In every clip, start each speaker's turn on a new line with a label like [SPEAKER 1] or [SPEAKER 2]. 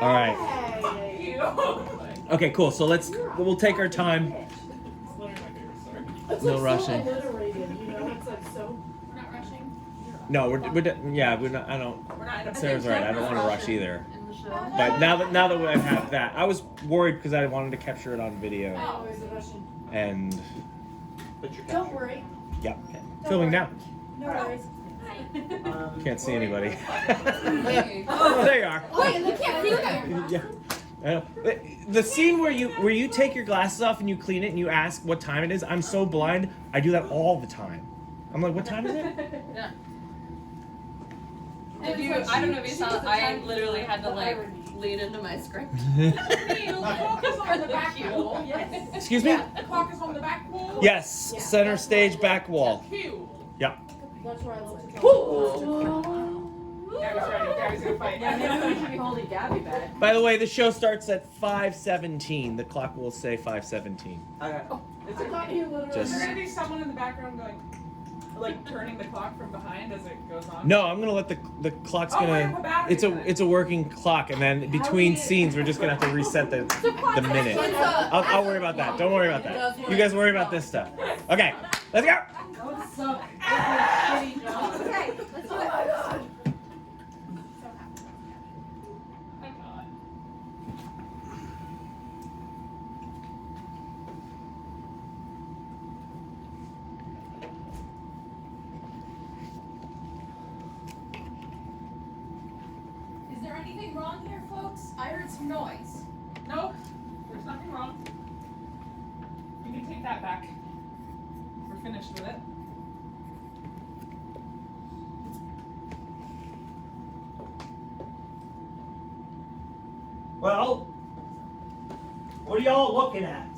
[SPEAKER 1] All right.
[SPEAKER 2] Hey.
[SPEAKER 1] Okay, cool. So we'll take our time.
[SPEAKER 2] It's
[SPEAKER 1] No
[SPEAKER 2] like
[SPEAKER 1] rushing.
[SPEAKER 2] so alliterated, you know? It's like so.
[SPEAKER 3] We're not rushing.
[SPEAKER 1] No, we're not. I don't.
[SPEAKER 2] We're not in a
[SPEAKER 1] Sarah's right. I don't want to rush either.
[SPEAKER 3] In the show.
[SPEAKER 1] But now that I have that, I was worried because I wanted to capture it on video.
[SPEAKER 2] Always a Russian.
[SPEAKER 1] And
[SPEAKER 2] Don't worry.
[SPEAKER 1] yeah,
[SPEAKER 2] Don't
[SPEAKER 1] filming
[SPEAKER 2] worry.
[SPEAKER 1] now.
[SPEAKER 2] No worries.
[SPEAKER 1] Can't see anybody.
[SPEAKER 3] Hey.
[SPEAKER 1] Oh, there you are.
[SPEAKER 2] Wait, look at you.
[SPEAKER 1] Yeah. I know. The scene where you take your glasses off and you clean it and you ask what time it is. I'm so blind. I do that all the time. I'm like, what time is it?
[SPEAKER 3] Yeah.
[SPEAKER 2] And
[SPEAKER 3] Did you,
[SPEAKER 2] it's like
[SPEAKER 3] I don't know if
[SPEAKER 2] she
[SPEAKER 3] you saw,
[SPEAKER 2] took the
[SPEAKER 3] I
[SPEAKER 2] time
[SPEAKER 3] literally had to
[SPEAKER 2] the
[SPEAKER 3] like
[SPEAKER 2] irony.
[SPEAKER 3] lead into my script.
[SPEAKER 2] Focus on the back wall. Yes.
[SPEAKER 1] Excuse me?
[SPEAKER 2] The clock is on the back wall.
[SPEAKER 1] Yes.
[SPEAKER 2] Yeah.
[SPEAKER 1] Center stage back wall.
[SPEAKER 2] Cue.
[SPEAKER 1] Yeah.
[SPEAKER 2] That's where I love to talk.
[SPEAKER 4] Gabby's ready. Gabby's gonna fight.
[SPEAKER 5] Yeah, maybe we should be holding Gabby back.
[SPEAKER 1] By the way, the show starts at 5:17. The clock will say 5:17.
[SPEAKER 4] Okay.
[SPEAKER 2] I thought you literally.
[SPEAKER 4] Is
[SPEAKER 1] Just-
[SPEAKER 4] there gonna be someone in the background going, like turning the clock from behind as it goes on?
[SPEAKER 1] No, I'm gonna let the clock's
[SPEAKER 4] Oh, we're
[SPEAKER 1] gonna.
[SPEAKER 4] gonna put batteries in it.
[SPEAKER 1] It's a working clock, and then between scenes, we're just gonna have to reset the minute. I'll worry about that. Don't worry about that. You guys worry about this stuff. Okay, let's go.
[SPEAKER 5] That would suck. That's a shitty job.
[SPEAKER 3] Okay, let's do
[SPEAKER 2] Oh
[SPEAKER 3] it.
[SPEAKER 2] my god.
[SPEAKER 4] My God.
[SPEAKER 3] Is there anything wrong here, folks? I heard some noise.
[SPEAKER 4] Nope. There's nothing wrong. You can take that back. We're finished with it.
[SPEAKER 6] Well, what are y'all looking at?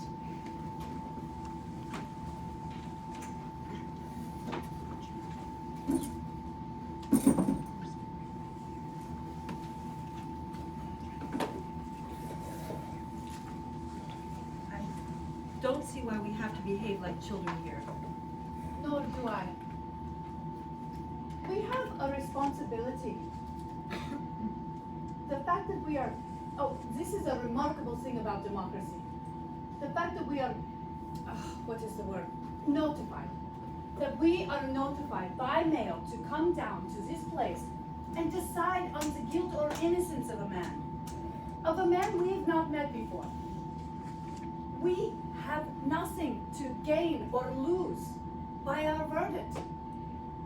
[SPEAKER 5] Don't see why we have to behave like children here.
[SPEAKER 2] Nor do I. We have a responsibility. The fact that we are, this is a remarkable thing about democracy. The fact that we are, what is the word? Notified. That we are notified by mail to come down to this place and decide on the guilt or innocence of a man. Of a man we have not met before. We have nothing to gain or lose by our verdict.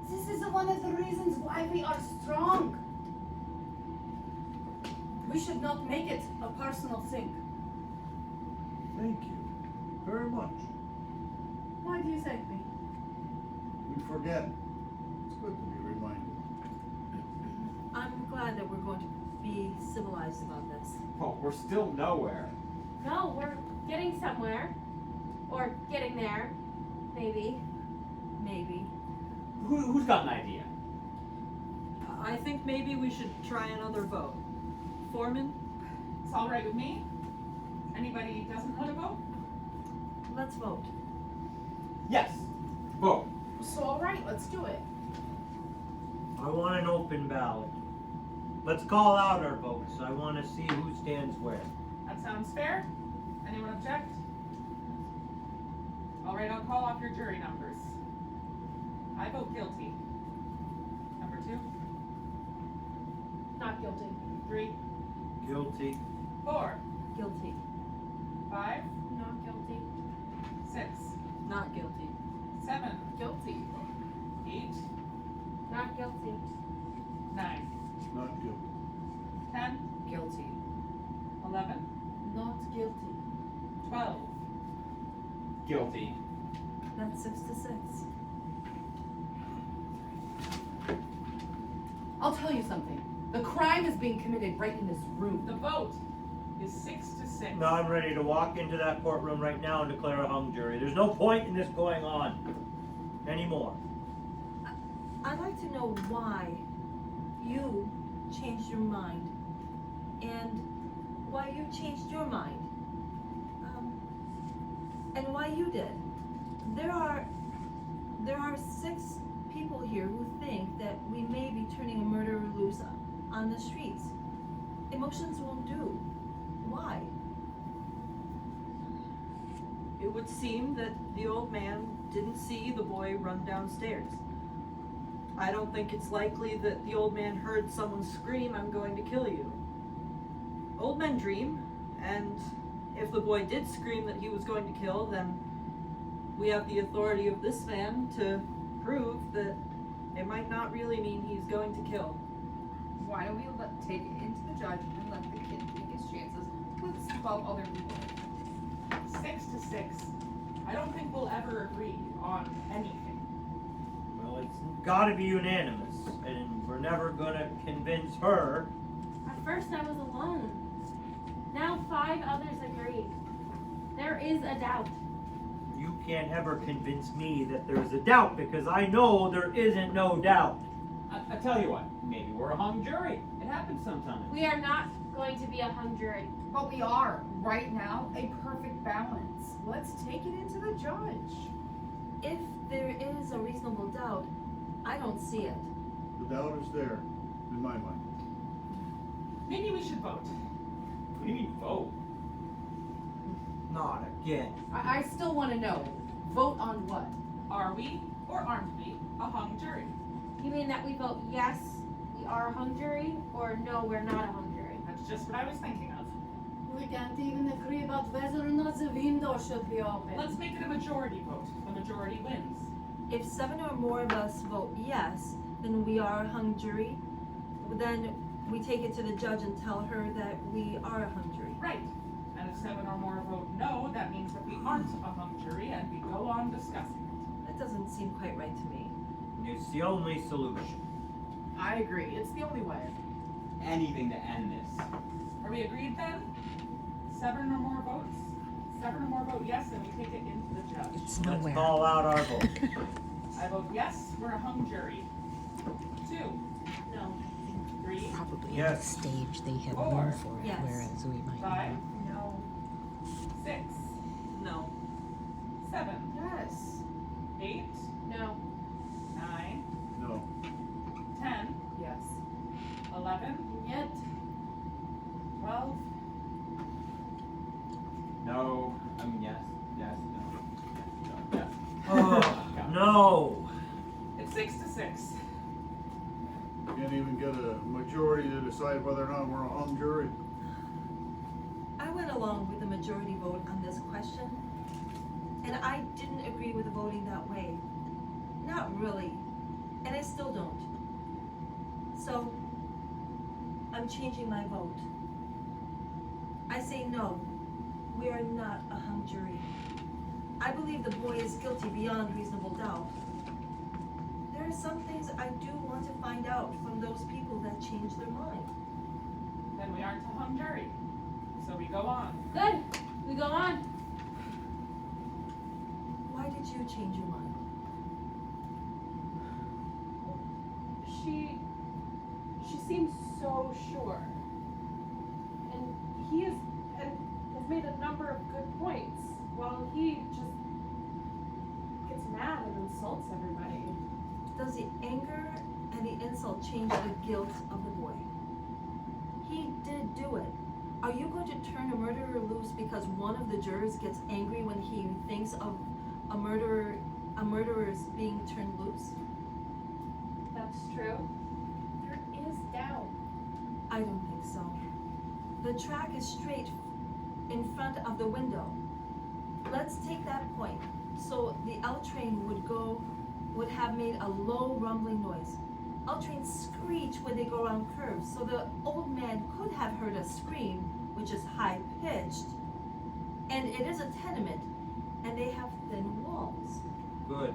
[SPEAKER 2] This is one of the reasons why we are strong. We should not make it a personal thing.
[SPEAKER 7] Thank you very much.
[SPEAKER 2] Why do you thank me?
[SPEAKER 7] We forget. It's good to be reminded.
[SPEAKER 5] I'm glad that we're going to be civilized about this.
[SPEAKER 8] Well, we're still nowhere.
[SPEAKER 9] No, we're getting somewhere. Or getting there. Maybe.
[SPEAKER 5] Maybe.
[SPEAKER 8] Who's got an idea?
[SPEAKER 5] I think maybe we should try another vote. Foreman,
[SPEAKER 4] It's all right with me. Anybody doesn't want to vote?
[SPEAKER 5] let's vote.
[SPEAKER 8] Yes. Vote.
[SPEAKER 2] So all right, let's do it.
[SPEAKER 6] I want an open ballot. Let's call out our votes. I want to see who stands where.
[SPEAKER 4] That sounds fair. Anyone object? All right, I'll call off your jury numbers. I vote guilty. Number 2,
[SPEAKER 2] Not guilty.
[SPEAKER 4] 3,
[SPEAKER 6] Guilty.
[SPEAKER 4] 4,
[SPEAKER 5] Guilty.
[SPEAKER 4] 5,
[SPEAKER 9] Not guilty.
[SPEAKER 4] 6,
[SPEAKER 5] Not guilty.
[SPEAKER 4] 7,
[SPEAKER 2] Guilty.
[SPEAKER 4] 8,
[SPEAKER 9] Not guilty.
[SPEAKER 4] 9,
[SPEAKER 7] Not guilty.
[SPEAKER 4] 10,
[SPEAKER 5] Guilty.
[SPEAKER 4] 11,
[SPEAKER 2] Not guilty.
[SPEAKER 4] 12.
[SPEAKER 8] Guilty.
[SPEAKER 5] That's 6 to 6.
[SPEAKER 10] I'll tell you something. The crime is being committed right in this room.
[SPEAKER 4] The vote is 6 to 6.
[SPEAKER 6] Now I'm ready to walk into that courtroom right now and declare a hung jury. There's no point in this going on anymore.
[SPEAKER 5] I'd like to know why you changed your mind and why you changed your mind. And why you did. There are 6 people here who think that we may be turning a murderer loose on the streets. Emotions won't do. Why?
[SPEAKER 11] It would seem that the old man didn't see the boy run downstairs. I don't think it's likely that the old man heard someone scream, "I'm going to kill you." Old men dream, and if the boy did scream that he was going to kill, then we have the authority of this man to prove that it might not really mean he's going to kill.
[SPEAKER 10] Why don't we take it into the judge and let the kid take his chances with 12 other people?
[SPEAKER 4] 6 to 6. I don't think we'll ever agree on anything.
[SPEAKER 6] Well, it's gotta be unanimous, and we're never gonna convince her.
[SPEAKER 9] At first I was alone. Now 5 others agree. There is a doubt.
[SPEAKER 6] You can't ever convince me that there's a doubt, because I know there isn't no doubt.
[SPEAKER 8] I tell you what, maybe we're a hung jury. It happens sometimes.
[SPEAKER 9] We are not going to be a hung jury.
[SPEAKER 10] But we are, right now, a perfect balance. Let's take it into the judge.
[SPEAKER 5] If there is a reasonable doubt, I don't see it.
[SPEAKER 7] The doubt is there, in my mind.
[SPEAKER 4] Maybe we should vote.
[SPEAKER 8] What do you mean vote?
[SPEAKER 6] Not again.
[SPEAKER 10] I still want to know, vote on what?
[SPEAKER 4] Are we or aren't we a hung jury?
[SPEAKER 9] You mean that we vote yes, we are a hung jury, or no, we're not a hung jury?
[SPEAKER 4] That's just what I was thinking of.
[SPEAKER 2] We can't even agree about whether or not the window should be open.
[SPEAKER 4] Let's make it a majority vote. The majority wins.
[SPEAKER 5] If 7 or more of us vote yes, then we are a hung jury. Then we take it to the judge and tell her that we are a hung jury.
[SPEAKER 4] Right. And if 7 or more vote no, that means that we aren't a hung jury and we go on discussing
[SPEAKER 5] That doesn't seem quite right to me.
[SPEAKER 6] It's the only solution.
[SPEAKER 10] I agree, it's the only way.
[SPEAKER 8] Anything to end this.
[SPEAKER 4] it. Are we agreed then? 7 or more votes? 7 or more vote yes, and we take it into the judge.
[SPEAKER 12] It's
[SPEAKER 6] Let's
[SPEAKER 12] nowhere.
[SPEAKER 6] call out our vote.
[SPEAKER 4] I vote yes, we're a hung jury. 2,
[SPEAKER 9] No.
[SPEAKER 4] 3,
[SPEAKER 12] Probably
[SPEAKER 6] Yes.
[SPEAKER 12] at the stage they had
[SPEAKER 4] 4.
[SPEAKER 12] room for it,
[SPEAKER 5] Yes.
[SPEAKER 12] whereas we might
[SPEAKER 4] 5,
[SPEAKER 12] not.
[SPEAKER 10] No.
[SPEAKER 4] 6,
[SPEAKER 11] No.
[SPEAKER 4] 7,
[SPEAKER 10] Yes.
[SPEAKER 4] 8,
[SPEAKER 9] No.
[SPEAKER 4] 9,
[SPEAKER 7] No.
[SPEAKER 4] 10,
[SPEAKER 10] Yes.
[SPEAKER 4] 11,
[SPEAKER 2] Yet,
[SPEAKER 4] 12,
[SPEAKER 8] No. I mean yes. Yes. No. Yes.
[SPEAKER 6] Oh, no.
[SPEAKER 4] it's 6 to 6.
[SPEAKER 7] Can't even get a majority to decide whether or not we're a hung jury.
[SPEAKER 5] I went along with the majority vote on this question, and I didn't agree with the voting that way. Not really, and I still don't. So, I'm changing my vote. I say no, we are not a hung jury. I believe the boy is guilty beyond reasonable doubt. There are some things I do want to find out from those people that change their mind.
[SPEAKER 4] Then we aren't a hung jury. So we go on.
[SPEAKER 9] Good. We go on.
[SPEAKER 5] Why did you change your mind?
[SPEAKER 3] She seems so sure. And he has made a number of good points, while he just gets mad and insults everybody.
[SPEAKER 5] Does the anger and the insult change the guilt of the boy? He did do it. Are you going to turn a murderer loose because one of the jurors gets angry when he thinks of a murderer's being turned loose?
[SPEAKER 3] That's true. There is doubt.
[SPEAKER 5] I don't think so. The track is straight in front of the window. Let's take that point. So the L train would have made a low rumbling noise. L trains screech when they go around curves, so the old man could have heard a scream, which is high pitched. And it is a tenement, and they have thin walls.
[SPEAKER 6] Good.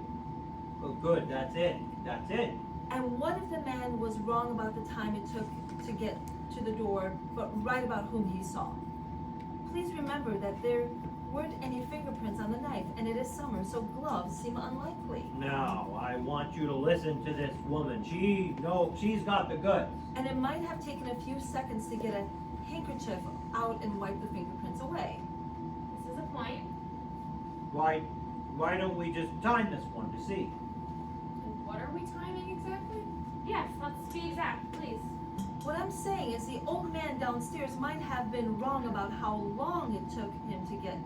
[SPEAKER 6] Oh, good. That's it. That's it.
[SPEAKER 5] And what if the man was wrong about the time it took to get to the door, but right about whom he saw? Please remember that there weren't any fingerprints on the knife, and it is summer, so gloves seem unlikely.
[SPEAKER 6] Now, I want you to listen to this woman. She's got the goods.
[SPEAKER 5] And it might have taken a few seconds to get a handkerchief out and wipe the fingerprints away.
[SPEAKER 9] This is a point.
[SPEAKER 6] Why don't we just time this one to see?
[SPEAKER 3] And what are we timing exactly?
[SPEAKER 9] Yes, let's be exact, please.
[SPEAKER 5] What I'm saying is the old man downstairs might have been wrong about how long it took him to get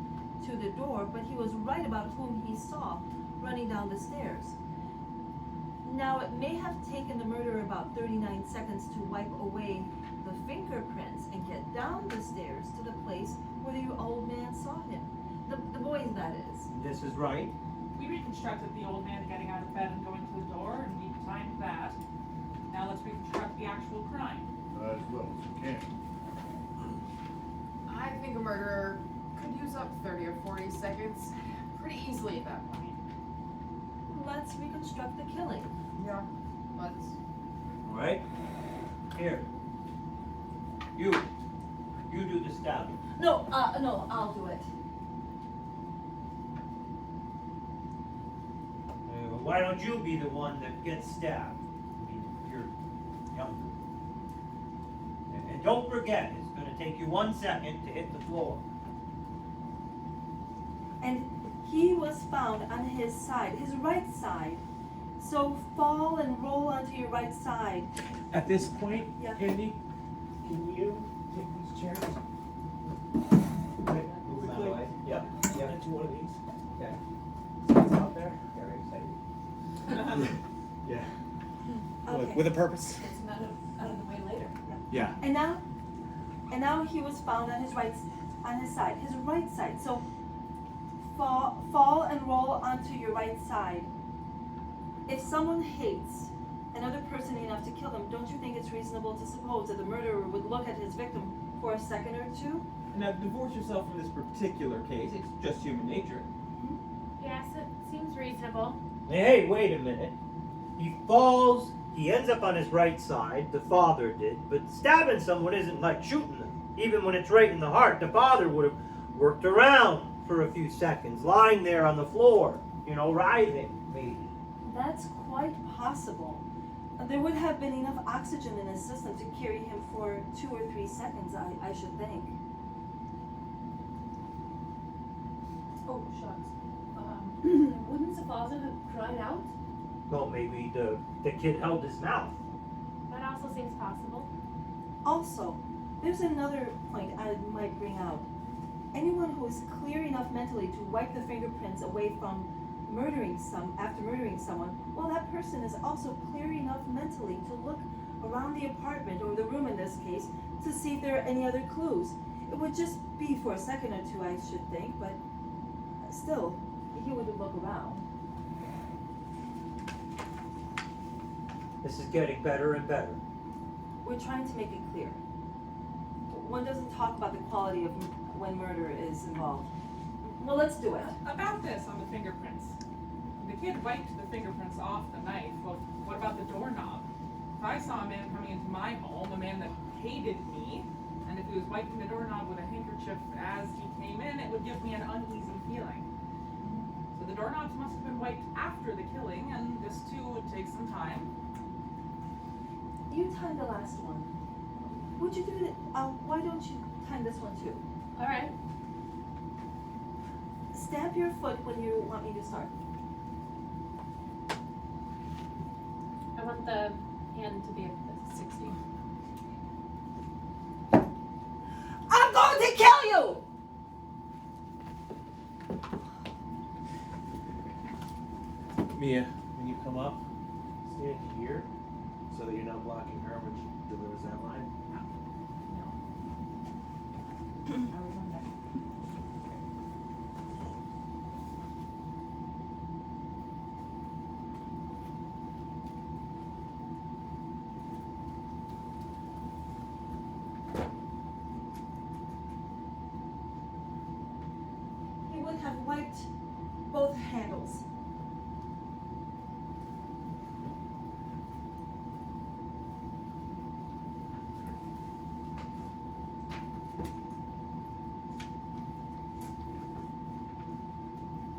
[SPEAKER 5] to the door, but he was right about whom he saw running down the stairs. Now, it may have taken the murderer about 39 seconds to wipe away the fingerprints and get down the stairs to the place where the old man saw him. The boy, that is.
[SPEAKER 6] This is right.
[SPEAKER 4] We reconstructed the old man getting out of bed and going to the door, and we timed that. Now let's reconstruct the actual crime.
[SPEAKER 7] As well as you can.
[SPEAKER 10] I think a murderer could use up 30 or 40 seconds pretty easily at that point.
[SPEAKER 5] Let's reconstruct the killing.
[SPEAKER 10] Yeah. Let's.
[SPEAKER 6] Alright? Here. You do the stabbing.
[SPEAKER 5] No, I'll do it.
[SPEAKER 6] Why don't you be the one that gets stabbed? I mean, you're younger. And don't forget, it's gonna take you 1 second to hit the floor.
[SPEAKER 5] And he was found on his side, his right side. So fall and roll onto your right side.
[SPEAKER 1] At this point,
[SPEAKER 5] Yeah.
[SPEAKER 1] Andy, can you take these chairs?
[SPEAKER 8] Move them out of the way. Yep, yep.
[SPEAKER 1] Into one of these.
[SPEAKER 8] Okay.
[SPEAKER 1] It's out there.
[SPEAKER 8] Very excited.
[SPEAKER 1] Yeah.
[SPEAKER 5] Okay.
[SPEAKER 1] With a purpose.
[SPEAKER 2] It's out of the way later.
[SPEAKER 1] Yeah.
[SPEAKER 5] And now he was found on his side, his right side. So fall and roll onto your right side. If someone hates another person enough to kill them, don't you think it's reasonable to suppose that the murderer would look at his victim for a second or two?
[SPEAKER 8] Now, divorce yourself from this particular case. It's just human nature.
[SPEAKER 9] Yes, it seems reasonable.
[SPEAKER 6] Hey, wait a minute. He falls, he ends up on his right side, the father did, but stabbing someone isn't like shooting them. Even when it's right in the heart, the father would have worked around for a few seconds, lying there on the floor, writhing, maybe.
[SPEAKER 5] That's quite possible. There would have been enough oxygen in his system to carry him for 2 or 3 seconds, I should think.
[SPEAKER 2] Oh, shucks. Wouldn't the father have cried out?
[SPEAKER 6] Well, maybe the kid held his mouth.
[SPEAKER 9] That also seems possible.
[SPEAKER 5] Also, there's another point I might bring out. Anyone who is clear enough mentally to wipe the fingerprints away from after murdering someone, well, that person is also clear enough mentally to look around the apartment, or the room in this case, to see if there are any other clues. It would just be for a second or two, I should think, but still, he would look around.
[SPEAKER 6] This is getting better and better.
[SPEAKER 5] We're trying to make it clear. One doesn't talk about the quality of when murder is involved. Well, let's do it.
[SPEAKER 4] About this on the fingerprints. The kid wiped the fingerprints off the knife. Well, what about the doorknob? If I saw a man coming into my home, a man that hated me, and if he was wiping the doorknob with a handkerchief as he came in, it would give me an uneasy feeling. So the doorknobs must have been wiped after the killing, and this too would take some time.
[SPEAKER 5] You time the last one. Would you do it? Why don't you time this one too?
[SPEAKER 9] All right.
[SPEAKER 5] Stamp your foot when you want me to start.
[SPEAKER 9] I want the hand to be at 60.
[SPEAKER 5] I'm going to kill you!
[SPEAKER 1] Mia, when you come up, stand here so that you're not blocking her when she delivers that line.
[SPEAKER 5] He would have wiped both handles.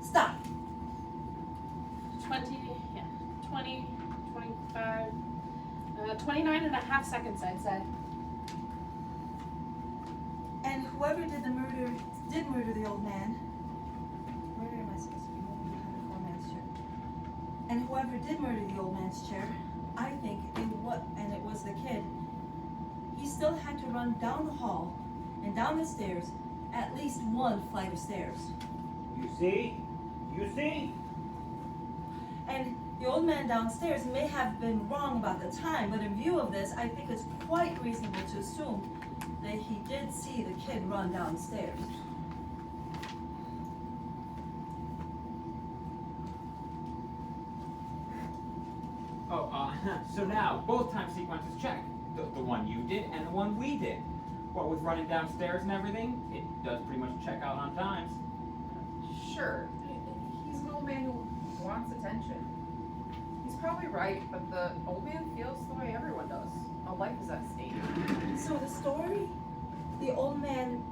[SPEAKER 5] Stop.
[SPEAKER 9] 20, 25, 29 and a half seconds, I'd say.
[SPEAKER 5] And whoever did murder the old man. Where am I supposed to be moving behind the poor man's chair? And whoever did murder the old man's chair, I think it was the kid. he still had to run down the hall and down the stairs, at least one flight of stairs.
[SPEAKER 6] You see? You see?
[SPEAKER 5] And the old man downstairs may have been wrong about the time, but in view of this, I think it's quite reasonable to assume that he did see the kid run downstairs.
[SPEAKER 8] Oh, so now both time sequences check. The one you did and the one we did. What with running downstairs and everything, it does pretty much check out on times.
[SPEAKER 10] Sure, he's an old man who wants attention. He's probably right, but the old man feels the way everyone does. A life is at stake.
[SPEAKER 5] So the story of the old man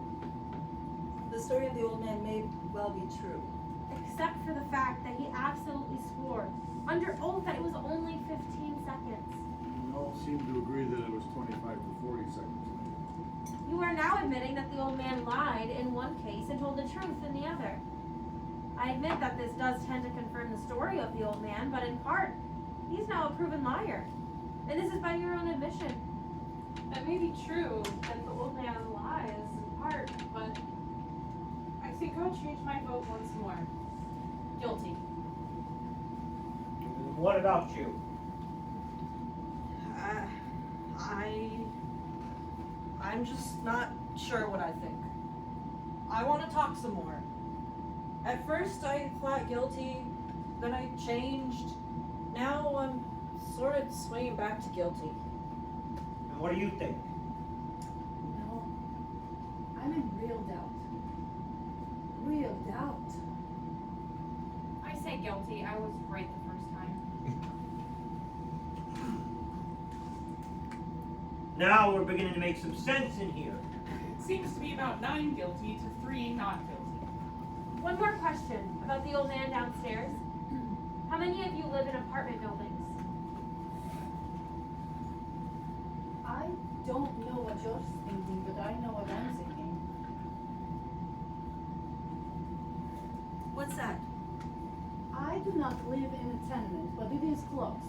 [SPEAKER 5] may well be true.
[SPEAKER 9] Except for the fact that he absolutely swore under oath that it was only 15 seconds.
[SPEAKER 7] We all seem to agree that it was 25 to 40 seconds.
[SPEAKER 9] You are now admitting that the old man lied in one case and told the truth in the other. I admit that this does tend to confirm the story of the old man, but in part, he's now a proven liar. And this is by your own admission.
[SPEAKER 4] That may be true that the old man lies in part, but I think I'll change my vote once more. Guilty.
[SPEAKER 6] What about you?
[SPEAKER 11] I'm just not sure what I think. I want to talk some more. At first I thought guilty, then I changed. Now I'm sort of swinging back to guilty.
[SPEAKER 6] And what do you think?
[SPEAKER 2] No, I'm in real doubt. Real doubt.
[SPEAKER 3] I say guilty. I was right the first time.
[SPEAKER 6] Now we're beginning to make some sense in here.
[SPEAKER 4] It seems to be about 9 guilty to 3 not guilty.
[SPEAKER 9] One more question about the old man downstairs. How many of you live in apartment buildings?
[SPEAKER 2] I don't know what you're thinking, but I know what I'm thinking.
[SPEAKER 5] What's that?
[SPEAKER 2] I do not live in a tenement, but it is close.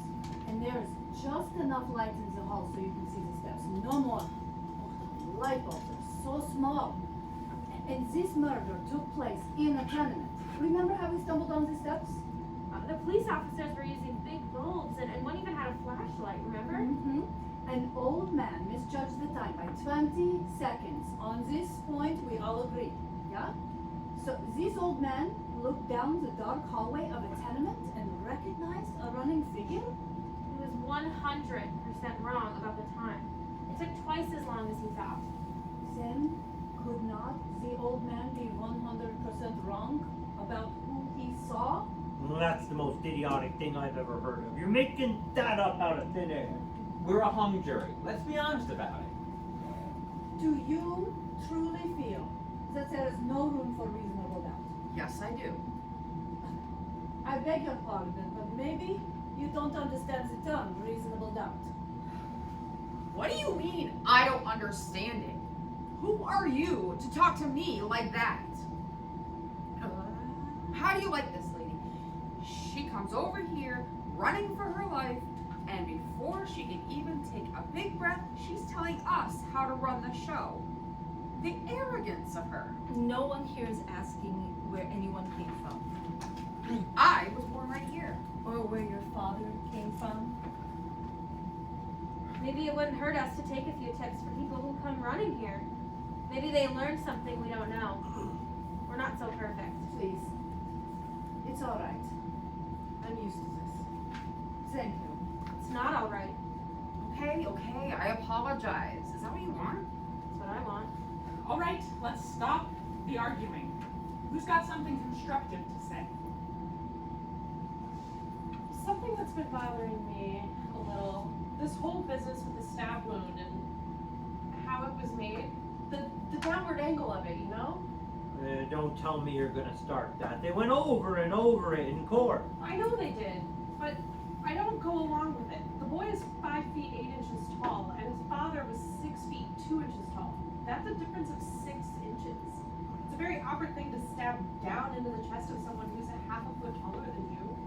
[SPEAKER 2] And there's just enough light in the hall so you can see the steps. No more. Oh, the light bulbs are so small. And this murder took place in a tenement. Remember how we stumbled down the steps?
[SPEAKER 9] The police officers were using big bulbs and one even had a flashlight, remember?
[SPEAKER 2] Mm-hmm. An old man misjudged the time by 20 seconds. On this point, we all agree. Yeah? So this old man looked down the dark hallway of a tenement and recognized a running figure?
[SPEAKER 9] He was 100% wrong about the time. It took twice as long as he thought.
[SPEAKER 2] Then, could not the old man be 100% wrong about who he saw?
[SPEAKER 6] Well, that's the most idiotic thing I've ever heard of. You're making that up out of thin air.
[SPEAKER 8] We're a hung jury. Let's be honest about it.
[SPEAKER 2] Do you truly feel that there is no room for reasonable doubt?
[SPEAKER 10] Yes, I do.
[SPEAKER 2] I beg your pardon, but maybe you don't understand the term reasonable doubt.
[SPEAKER 10] What do you mean, I don't understand it? Who are you to talk to me like that? How do you like this lady? She comes over here, running for her life, and before she can even take a big breath, she's telling us how to run the show. The arrogance of her.
[SPEAKER 5] No one here is asking where anyone came from.
[SPEAKER 10] I was born right here.
[SPEAKER 5] Or where your father came from.
[SPEAKER 9] Maybe it wouldn't hurt us to take a few tips for people who come running here. Maybe they learned something we don't know. We're not so perfect.
[SPEAKER 2] Please. It's all right. I'm used to this. Thank you.
[SPEAKER 9] It's not all right.
[SPEAKER 10] Okay, I apologize. Is that what you want?
[SPEAKER 9] That's what I want.
[SPEAKER 4] All right, let's stop the arguing. Who's got something constructive to say?
[SPEAKER 3] Something that's been bothering me a little. This whole business with the stab wound and how it was made. The downward angle of it, you know?
[SPEAKER 6] Don't tell me you're gonna start that. They went over and over it in court.
[SPEAKER 3] I know they did, but I don't go along with it. The boy is 5 feet 8 inches tall, and his father was 6 feet 2 inches tall. That's a difference of 6 inches. It's a very awkward thing to stab down into the chest of someone who's a half a foot taller than you.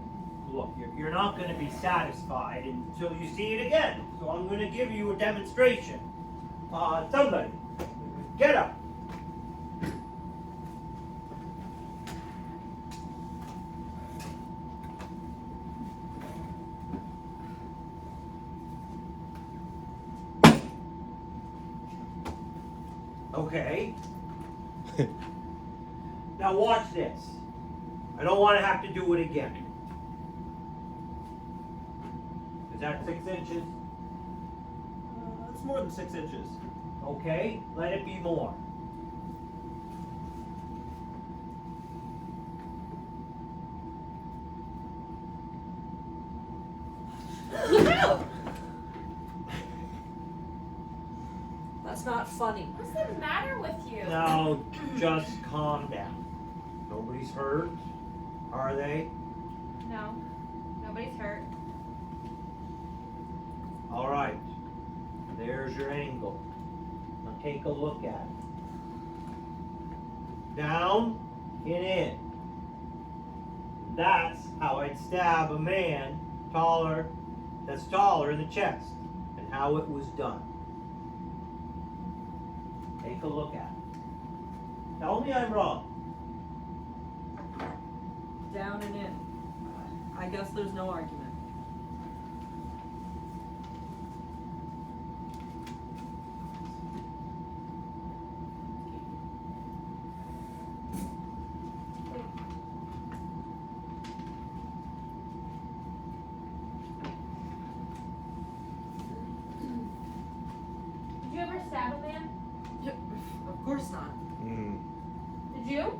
[SPEAKER 6] Look, you're not gonna be satisfied until you see it again. So I'm gonna give you a demonstration. Somebody, get up. Okay. Now watch this. I don't want to have to do it again. Is that 6 inches?
[SPEAKER 1] It's more than 6 inches.
[SPEAKER 6] Okay, let it be more.
[SPEAKER 5] Look out! That's not funny.
[SPEAKER 9] What's the matter with you?
[SPEAKER 6] Now, just calm down. Nobody's hurt, are they?
[SPEAKER 9] No, nobody's hurt.
[SPEAKER 6] All right. There's your angle. Now take a look at it. Down and in. That's how I'd stab a man that's taller in the chest, and how it was done. Take a look at it. Tell me I'm wrong.
[SPEAKER 11] Down and in. I guess there's no argument.
[SPEAKER 9] Did you ever stab a man?
[SPEAKER 11] Of course not.
[SPEAKER 9] Did you?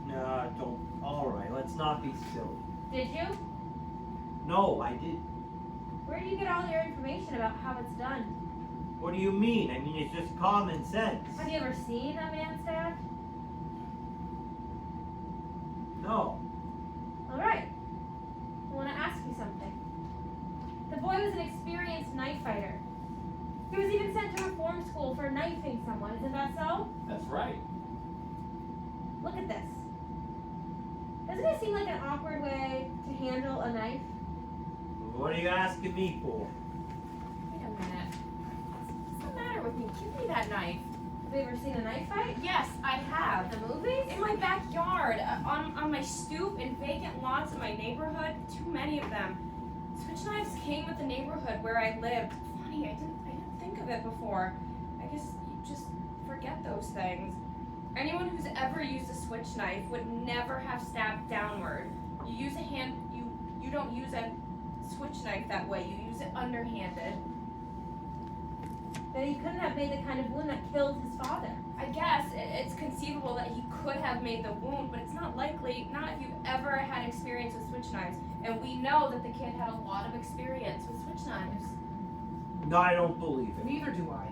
[SPEAKER 6] No, don't. All right, let's not be silly.
[SPEAKER 9] Did you?
[SPEAKER 6] No, I did.
[SPEAKER 9] Where do you get all your information about how it's done?
[SPEAKER 6] What do you mean? I mean, it's just common sense.
[SPEAKER 9] Have you ever seen a man stabbed?
[SPEAKER 6] No.
[SPEAKER 9] All right. I want to ask you something. The boy was an experienced knife fighter. He was even sent to reform school for knifing someone. Isn't that so?
[SPEAKER 8] That's right.
[SPEAKER 9] Look at this. Doesn't it seem like an awkward way to handle a knife?
[SPEAKER 6] What are you asking me for?
[SPEAKER 10] Wait a minute. What's the matter with me? Give me that knife.
[SPEAKER 9] Have you ever seen a knife fight?
[SPEAKER 10] Yes, I have.
[SPEAKER 9] The movies?
[SPEAKER 10] In my backyard, on my stoop, in vacant lots in my neighborhood. Too many of them. Switch knives came with the neighborhood where I lived. Funny, I didn't think of it before. I guess you just forget those things. Anyone who's ever used a switch knife would never have stabbed downward. You use a hand. You don't use a switch knife that way. You use it underhanded.
[SPEAKER 9] Then he couldn't have made the kind of wound that killed his father.
[SPEAKER 10] I guess it's conceivable that he could have made the wound, but it's not likely, not if you've ever had experience with switch knives. And we know that the kid had a lot of experience with switch knives.
[SPEAKER 6] No, I don't believe it.
[SPEAKER 4] Neither do I.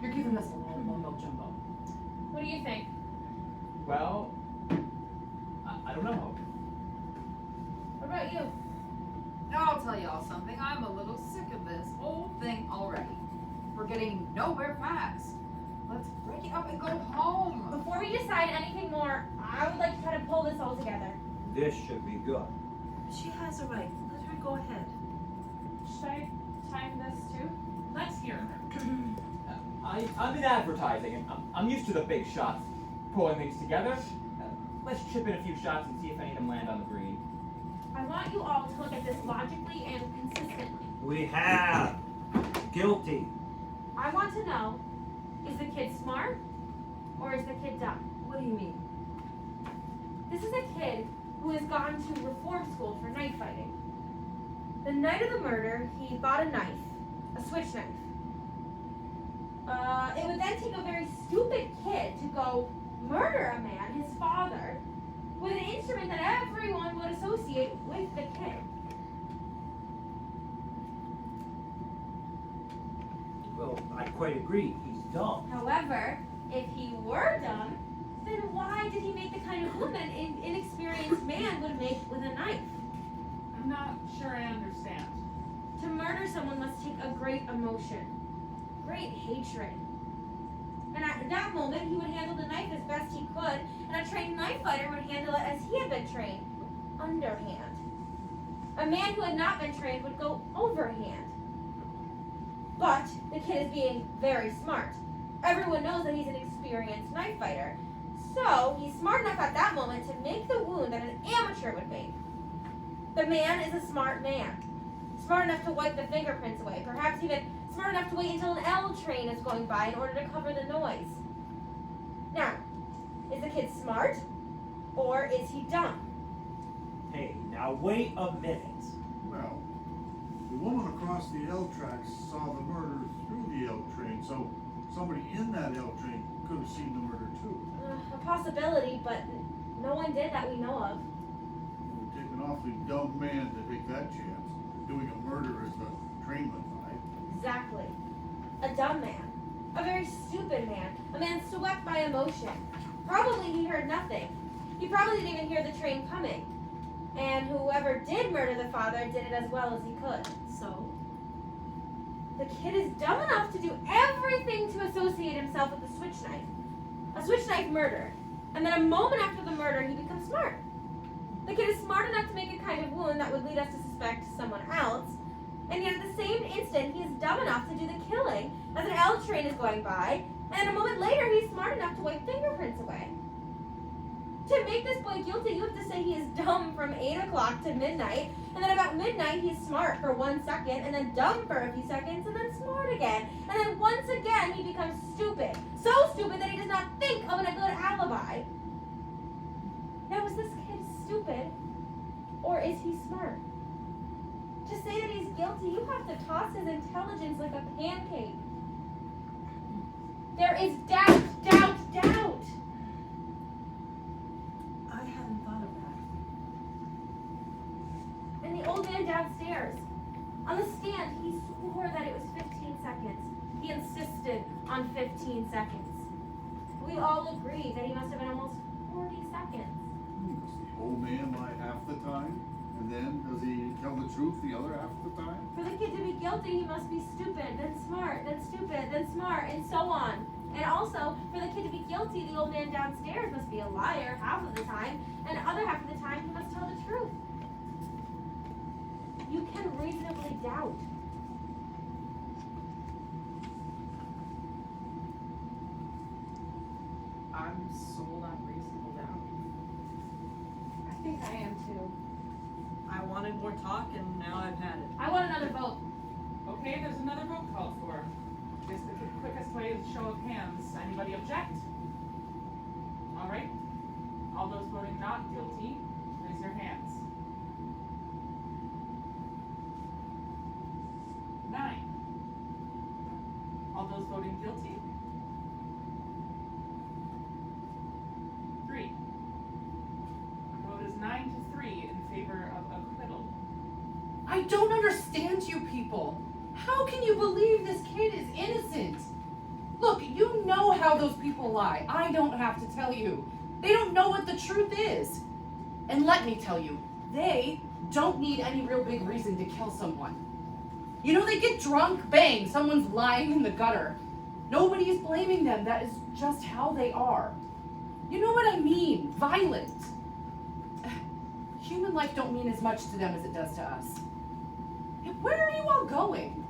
[SPEAKER 4] You're giving us a little mumbo jumbo.
[SPEAKER 9] What do you think?
[SPEAKER 8] Well, I don't know.
[SPEAKER 9] What about you?
[SPEAKER 10] I'll tell y'all something. I'm a little sick of this whole thing already. We're getting nowhere fast. Let's break it up and go home.
[SPEAKER 9] Before we decide anything more, I would like to try to pull this all together.
[SPEAKER 6] This should be good.
[SPEAKER 5] She has a right. Let her go ahead.
[SPEAKER 3] Should I time this too?
[SPEAKER 4] Let's hear her.
[SPEAKER 8] I'm in advertising, and I'm used to the big shots, pulling things together. Let's chip in a few shots and see if any of them land on the green.
[SPEAKER 9] I want you all to look at this logically and consistently.
[SPEAKER 6] We have. Guilty.
[SPEAKER 9] I want to know, is the kid smart or is the kid dumb?
[SPEAKER 5] What do you mean?
[SPEAKER 9] This is a kid who has gone to reform school for knife fighting. The night of the murder, he bought a knife, a switch knife. It would then take a very stupid kid to go murder a man, his father, with an instrument that everyone would associate with the kid.
[SPEAKER 6] Well, I quite agree. He's dumb.
[SPEAKER 9] However, if he were dumb, then why did he make the kind of wound that an inexperienced man would make with a knife?
[SPEAKER 4] I'm not sure I understand.
[SPEAKER 9] To murder someone must take a great emotion, great hatred. And at that moment, he would handle the knife as best he could, and a trained knife fighter would handle it as he had been trained, underhand. A man who had not been trained would go overhand. But the kid is being very smart. Everyone knows that he's an experienced knife fighter. So he's smart enough at that moment to make the wound that an amateur would make. The man is a smart man. Smart enough to wipe the fingerprints away. Perhaps even smart enough to wait until an L train is going by in order to cover the noise. Now, is the kid smart or is he dumb?
[SPEAKER 6] Hey, now wait a minute.
[SPEAKER 7] Well, the woman across the L tracks saw the murder through the L train, so somebody in that L train could have seen the murder too.
[SPEAKER 9] A possibility, but no one did that we know of.
[SPEAKER 7] It would take an awfully dumb man to take that chance, doing a murder as the train went by.
[SPEAKER 9] Exactly. A dumb man. A very stupid man. A man swept by emotion. Probably he heard nothing. He probably didn't even hear the train coming. And whoever did murder the father did it as well as he could.
[SPEAKER 5] So,
[SPEAKER 9] The kid is dumb enough to do everything to associate himself with the switch knife. A switch knife murder. And then a moment after the murder, he becomes smart. The kid is smart enough to make a kind of wound that would lead us to suspect someone else. And yet at the same instant, he is dumb enough to do the killing as an L train is going by. And a moment later, he's smart enough to wipe fingerprints away. To make this boy guilty, you have to say he is dumb from 8 o'clock to midnight, and then about midnight he's smart for 1 second, and then dumb for a few seconds, and then smart again. And then once again he becomes stupid. So stupid that he does not think of a good alibi. Now is this kid stupid, or is he smart? To say that he's guilty, you have to toss his intelligence like a pancake. There is doubt, doubt, doubt.
[SPEAKER 5] I hadn't thought of that.
[SPEAKER 9] And the old man downstairs, on the stand, he swore that it was 15 seconds. He insisted on 15 seconds. We all agreed that he must have been almost 40 seconds.
[SPEAKER 7] Does the old man lie half the time? And then does he tell the truth the other half of the time?
[SPEAKER 9] For the kid to be guilty, he must be stupid, then smart, then stupid, then smart, and so on. And also, for the kid to be guilty, the old man downstairs must be a liar half of the time, and the other half of the time, he must tell the truth. You can reasonably doubt.
[SPEAKER 4] I'm sold on reasonable doubt.
[SPEAKER 3] I think I am too.
[SPEAKER 11] I wanted more talk and now I've had it.
[SPEAKER 9] I want another vote.
[SPEAKER 4] Okay, there's another vote called for. Is the quickest way is show of hands. Anybody object? All right. All those voting not guilty, raise your hands. 9. All those voting guilty? 3. The vote is 9 to 3 in favor of acquittal.
[SPEAKER 13] I don't understand you people. How can you believe this kid is innocent? Look, you know how those people lie. I don't have to tell you. They don't know what the truth is. And let me tell you, they don't need any real big reason to kill someone. You know, they get drunk, bang, someone's lying in the gutter. Nobody is blaming them. That is just how they are. You know what I mean? Violent. Human life don't mean as much to them as it does to us. Where are you all going?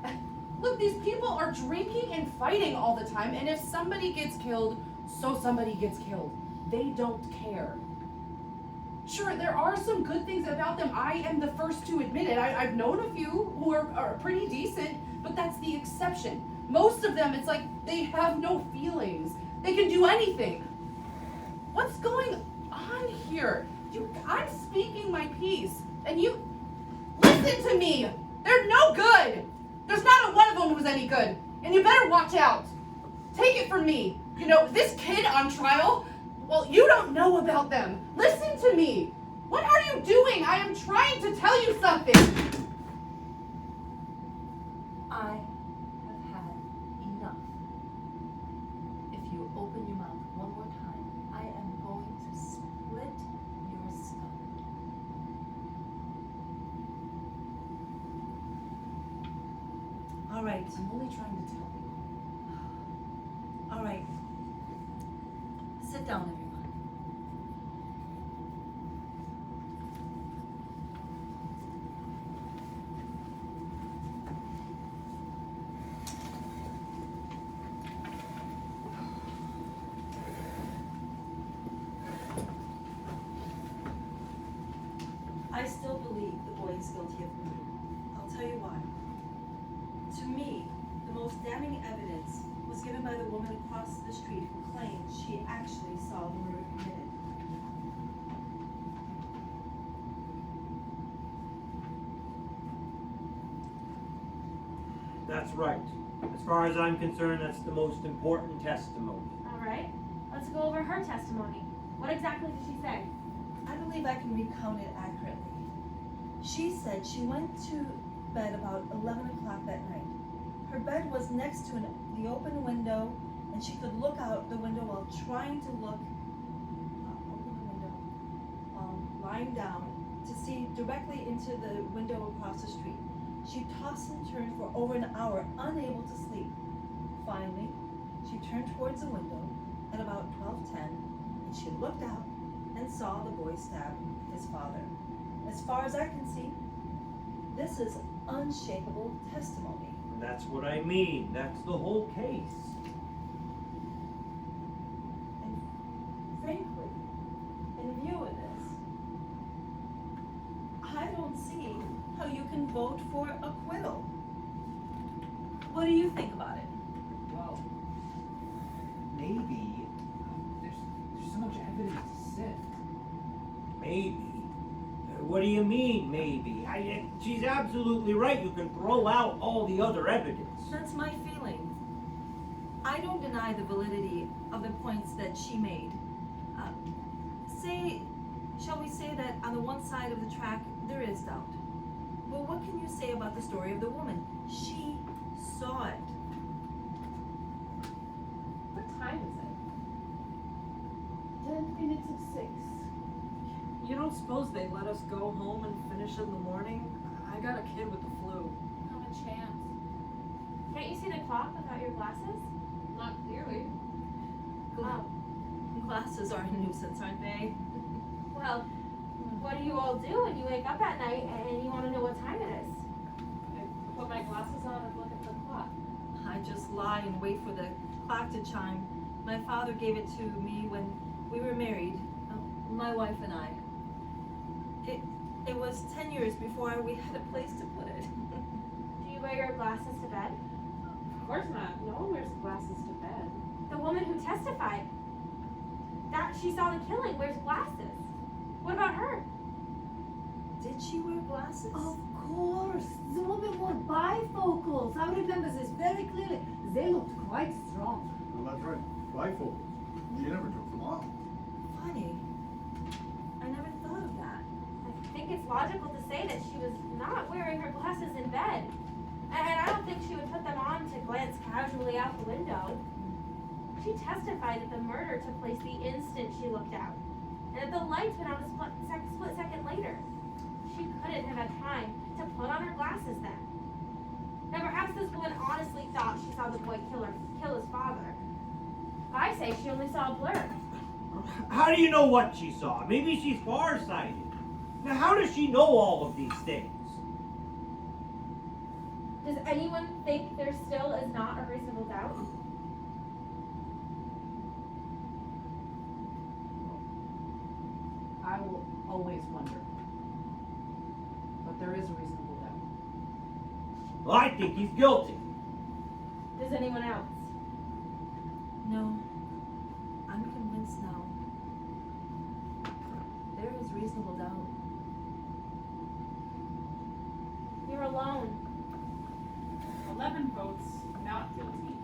[SPEAKER 13] Look, these people are drinking and fighting all the time, and if somebody gets killed, so somebody gets killed. They don't care. Sure, there are some good things about them. I am the first to admit it. I've known a few who are pretty decent, but that's the exception. Most of them, it's like they have no feelings. They can do anything. What's going on here? I'm speaking my piece, and you... Listen to me! They're no good! There's not a one of them who's any good, and you better watch out. Take it from me. You know, this kid on trial, well, you don't know about them. Listen to me. What are you doing? I am trying to tell you something.
[SPEAKER 5] I have had enough. If you open your mouth one more time, I am going to split your skull. All right.
[SPEAKER 13] I'm only trying to tell you.
[SPEAKER 5] All right. Sit down, everyone. claims she actually saw the murder committed.
[SPEAKER 6] That's right. As far as I'm concerned, that's the most important testimony.
[SPEAKER 9] Alright, let's go over her testimony. What exactly did she say?
[SPEAKER 5] I believe I can recount it accurately. She said she went to bed about 11 o'clock that night. Her bed was next to the open window, and she could look out the window while trying to look, open the window, lying down to see directly into the window across the street. She tossed and turned for over an hour, unable to sleep. Finally, she turned towards the window at about 12:10, and she looked out and saw the boy stab his father. As far as I can see, this is unshakable testimony.
[SPEAKER 6] And that's what I mean. That's the whole case.
[SPEAKER 5] And frankly, in view of this, I don't see how you can vote for acquittal. What do you think about it?
[SPEAKER 8] Well, maybe there's so much evidence to sift.
[SPEAKER 6] Maybe. What do you mean, maybe? She's absolutely right. You can throw out all the other evidence.
[SPEAKER 5] That's my feeling. I don't deny the validity of the points that she made. Shall we say that on the one side of the track, there is doubt. Well, what can you say about the story of the woman? She saw it.
[SPEAKER 13] What time is it?
[SPEAKER 2] 10 minutes of 6.
[SPEAKER 11] You don't suppose they let us go home and finish in the morning? I got a kid with the flu.
[SPEAKER 10] Not a chance.
[SPEAKER 9] Can't you see the clock without your glasses?
[SPEAKER 10] Not clearly.
[SPEAKER 5] Glasses are a nuisance, aren't they?
[SPEAKER 9] Well, what do you all do when you wake up at night and you want to know what time it is?
[SPEAKER 13] I put my glasses on and look at the clock.
[SPEAKER 5] I just lie and wait for the clock to chime. My father gave it to me when we were married, my wife and I. It was 10 years before we had a place to put it.
[SPEAKER 9] Do you wear your glasses to bed?
[SPEAKER 3] Of course not. No one wears glasses to bed.
[SPEAKER 9] The woman who testified that she saw the killing wears glasses. What about her?
[SPEAKER 5] Did she wear glasses?
[SPEAKER 2] Of course, the woman wore bifocals. I remember this very clearly. They looked quite strong.
[SPEAKER 7] Well, that's right, bifocals. She never took them off.
[SPEAKER 5] Funny. I never thought of that.
[SPEAKER 9] I think it's logical to say that she was not wearing her glasses in bed. And I don't think she would put them on to glance casually out the window. She testified that the murder took place the instant she looked out, and that the lights went out a split second later. She couldn't have had time to put on her glasses then. Now perhaps this woman honestly thought she saw the boy kill his father. I say she only saw a blur.
[SPEAKER 6] How do you know what she saw? Maybe she's farsighted. Now, how does she know all of these things?
[SPEAKER 9] Does anyone think there still is not a reasonable doubt?
[SPEAKER 13] I will always wonder. But there is a reasonable doubt.
[SPEAKER 6] Well, I think he's guilty.
[SPEAKER 9] Does anyone else?
[SPEAKER 5] No. I'm convinced now. There is reasonable doubt.
[SPEAKER 9] You're alone.
[SPEAKER 4] 11 votes not guilty.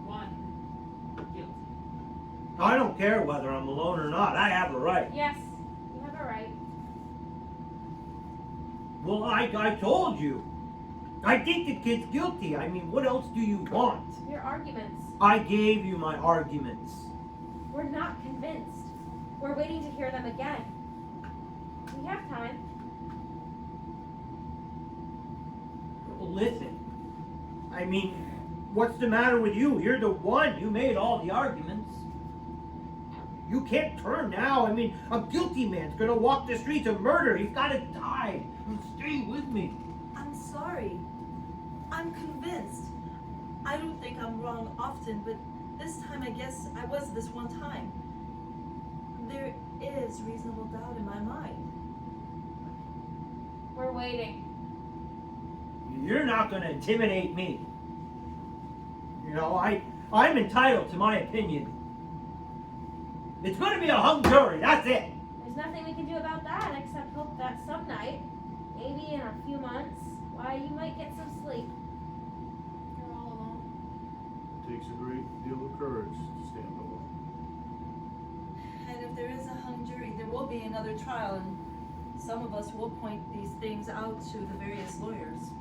[SPEAKER 4] 1 guilty.
[SPEAKER 6] I don't care whether I'm alone or not. I have a right.
[SPEAKER 9] Yes, you have a right.
[SPEAKER 6] Well, I told you. I think the kid's guilty. I mean, what else do you want?
[SPEAKER 9] Your arguments.
[SPEAKER 6] I gave you my arguments.
[SPEAKER 9] We're not convinced. We're waiting to hear them again. We have time.
[SPEAKER 6] Listen, I mean, what's the matter with you? You're the one. You made all the arguments. You can't turn now. I mean, a guilty man's gonna walk the streets of murder. He's gotta die. Stay with me.
[SPEAKER 5] I'm sorry. I'm convinced. I don't think I'm wrong often, but this time I guess I was this one time. There is reasonable doubt in my mind.
[SPEAKER 9] We're waiting.
[SPEAKER 6] You're not gonna intimidate me. You know, I'm entitled to my opinion. It's gonna be a hung jury, that's it.
[SPEAKER 9] There's nothing we can do about that except hope that some night, maybe in a few months, why, you might get some sleep.
[SPEAKER 13] You're all alone.
[SPEAKER 7] Takes a great deal of courage to stand alone.
[SPEAKER 5] And if there is a hung jury, there will be another trial, and some of us will point these things out to the various lawyers.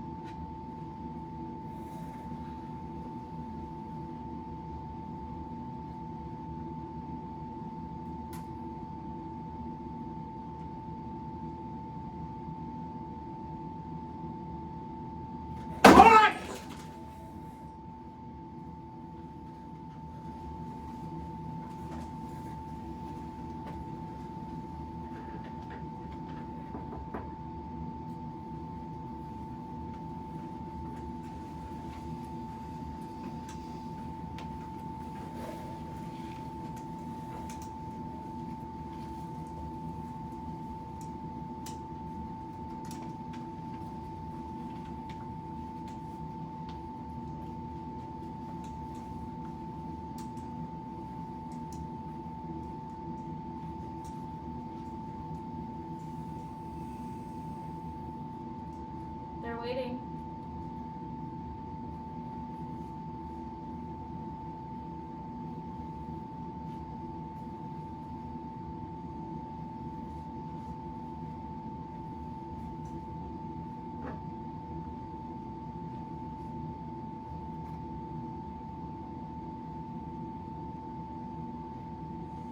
[SPEAKER 6] What?
[SPEAKER 9] They're waiting.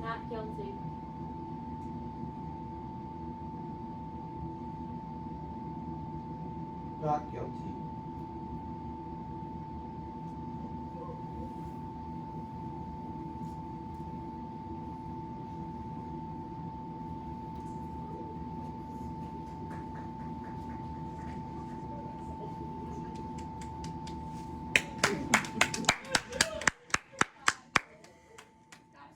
[SPEAKER 9] Not guilty.
[SPEAKER 6] Not guilty.